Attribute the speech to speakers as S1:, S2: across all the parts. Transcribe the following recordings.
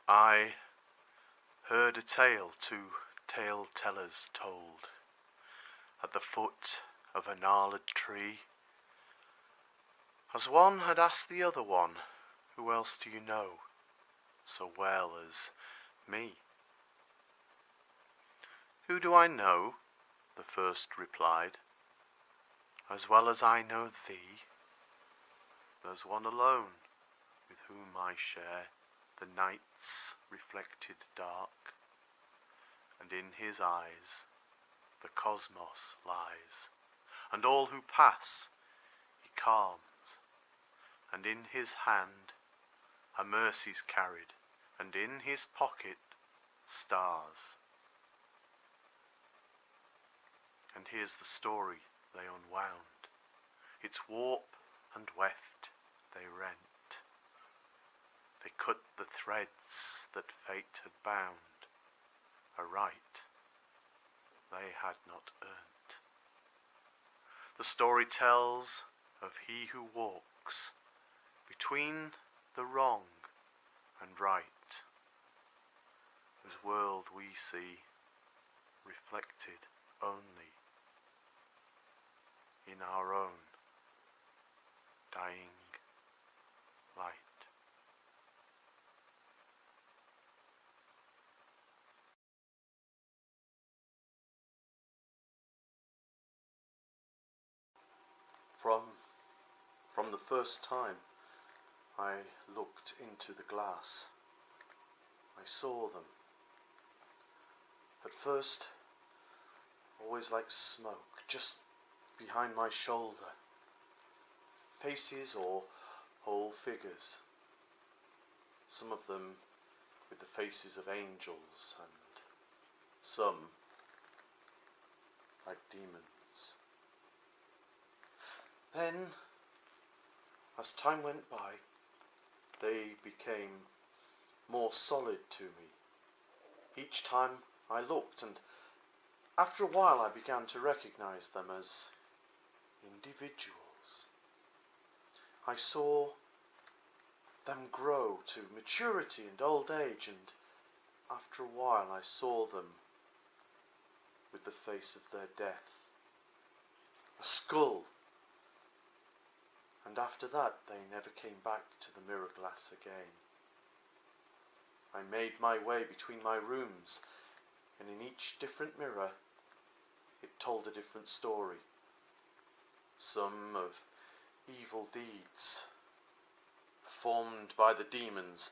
S1: I heard a tale two tale-tellers told at the foot of a gnarled tree, as one had asked the other one, "Who else do you know so well as me?" "Who do I know?" the first replied, "as well as I know thee. There's one alone with whom I share the night's reflected dark, and in his eyes the cosmos lies, and all who pass he calms, and in his hand are mercies carried, and in his pocket stars." And here's the story they unwound, its warp and weft they rent. They cut the threads that fate had bound, a right they had not earned. The story tells of he who walks between the wrong and right, whose world we see reflected only in our own dying light. From the first time I looked into the glass, I saw them. At first, always like smoke, just behind my shoulder. Faces or whole figures. Some of them with the faces of angels, and some like demons. Then, as time went by, they became more solid to me. Each time I looked, and after a while I began to recognize them as individuals. I saw them grow to maturity and old age, and after a while I saw them with the face of their death, a skull, and after that they never came back to the mirror glass again. I made my way between my rooms, and in each different mirror it told a different story. Some of evil deeds performed by the demons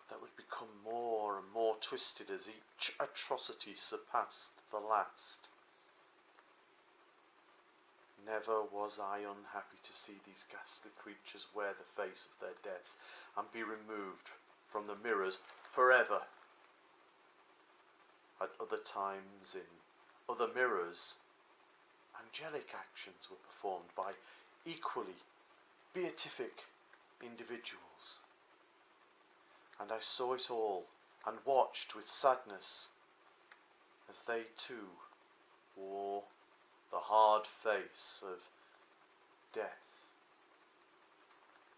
S1: that would become more and more twisted as each atrocity surpassed the last. Never was I unhappy to see these ghastly creatures wear the face of their death and be removed from the mirrors forever. At other times, in other mirrors, angelic actions were performed by equally beatific individuals. And I saw it all and watched with sadness as they too wore the hard face of death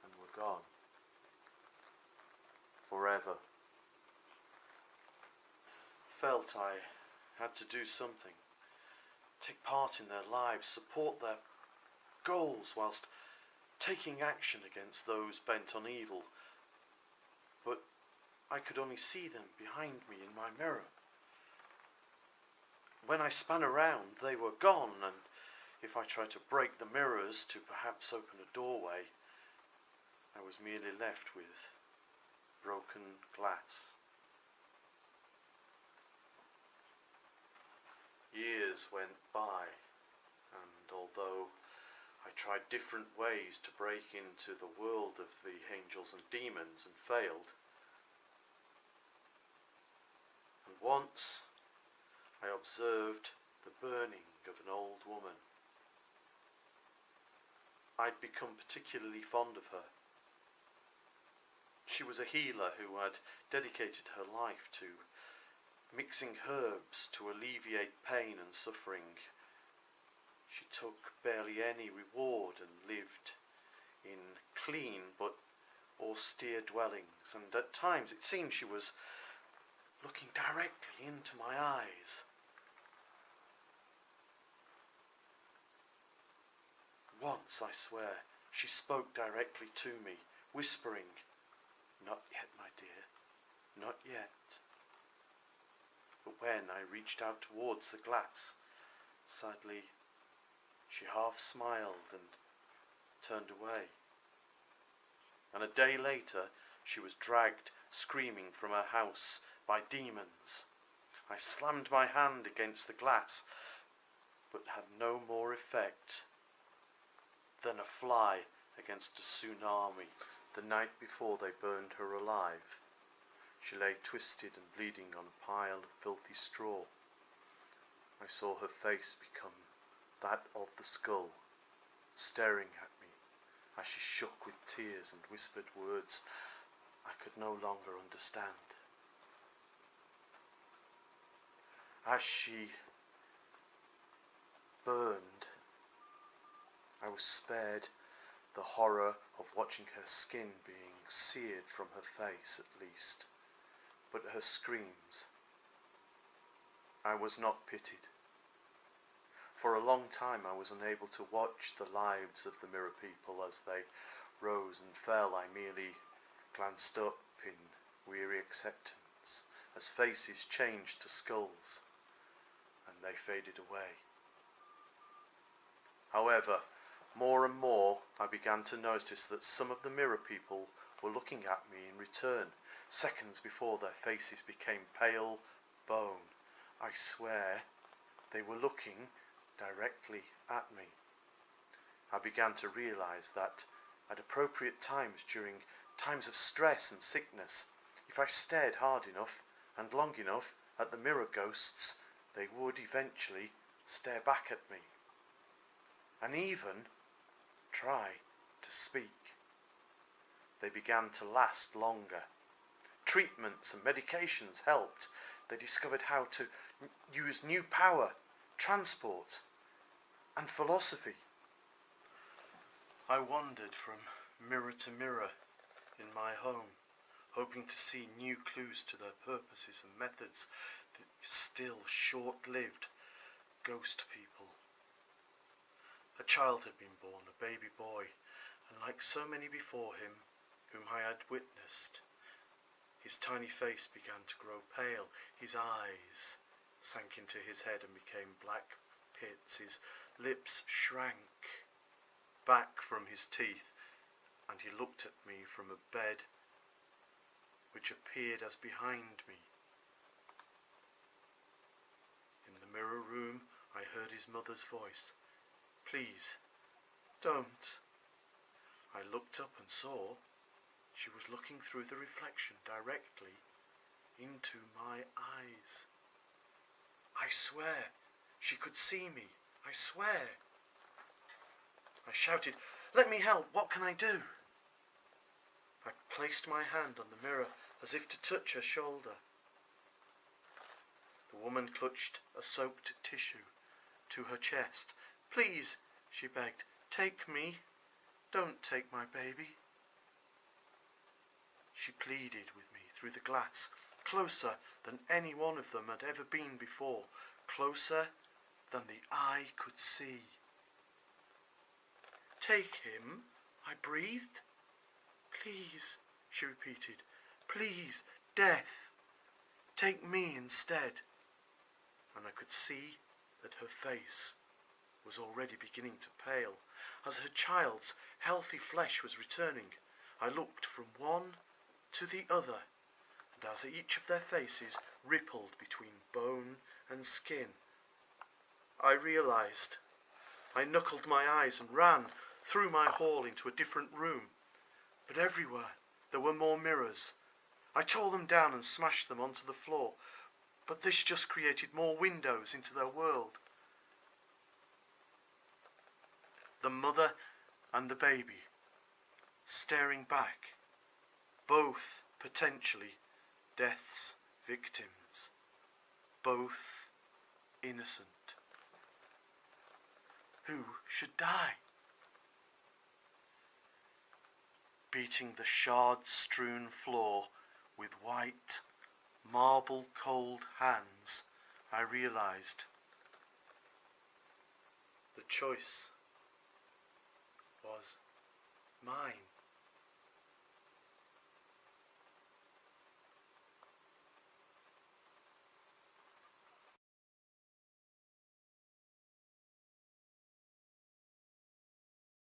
S1: and were gone forever. Felt I had to do something, take part in their lives, support their goals whilst taking action against those bent on evil. But I could only see them behind me in my mirror. When I span around, they were gone, and if I tried to break the mirrors to perhaps open a doorway, I was merely left with broken glass. Years went by, and although I tried different ways to break into the world of the angels and demons and failed, and once I observed the burning of an old woman. I'd become particularly fond of her. She was a healer who had dedicated her life to mixing herbs to alleviate pain and suffering. She took barely any reward and lived in clean but austere dwellings, and at times it seemed she was looking directly into my eyes. Once, I swear, she spoke directly to me, whispering, "Not yet, my dear, not yet." But when I reached out towards the glass, sadly, she half smiled and turned away. And a day later, she was dragged screaming from her house by demons. I slammed my hand against the glass, but had no more effect than a fly against a tsunami. The night before they burned her alive, she lay twisted and bleeding on a pile of filthy straw. I saw her face become that of the skull, staring at me as she shook with tears and whispered words I could no longer understand. As she burned, I was spared the horror of watching her skin being seared from her face, at least, but her screams I was not pitied. For a long time I was unable to watch the lives of the mirror people as they rose and fell. I merely glanced up in weary acceptance as faces changed to skulls and they faded away. However, more and more I began to notice that some of the mirror people were looking at me in return, seconds before their faces became pale bone. I swear they were looking directly at me. I began to realize that at appropriate times, during times of stress and sickness, if I stared hard enough and long enough at the mirror ghosts, they would eventually stare back at me and even try to speak. They began to last longer. Treatments and medications helped. They discovered how to use new power, transport, and philosophy. I wandered from mirror to mirror in my home, hoping to see new clues to their purposes and methods, the still short-lived ghost people. A child had been born, a baby boy, and like so many before him, whom I had witnessed, his tiny face began to grow pale, his eyes sank into his head and became black pits, his lips shrank back from his teeth, and he looked at me from a bed which appeared as behind me. In the mirror room I heard his mother's voice. "Please, don't." I looked up and saw she was looking through the reflection directly into my eyes. I swear she could see me. I swear. I shouted, "Let me help. What can I do?" I placed my hand on the mirror as if to touch her shoulder. The woman clutched a soaked tissue to her chest. "Please," she begged, "take me. Don't take my baby." She pleaded with me through the glass, closer than any one of them had ever been before, closer than the eye could see. "Take him," I breathed. "Please," she repeated, "please, death. Take me instead." And I could see that her face was already beginning to pale. As her child's healthy flesh was returning, I looked from one to the other, and as each of their faces rippled between bone and skin, I realized. I knuckled my eyes and ran through my hall into a different room, but everywhere there were more mirrors. I tore them down and smashed them onto the floor, but this just created more windows into their world. The mother and the baby, staring back, both potentially death's victims, both innocent. Who should die? beating the shard-strewn floor with white, marble-cold hands, I realized the choice was mine.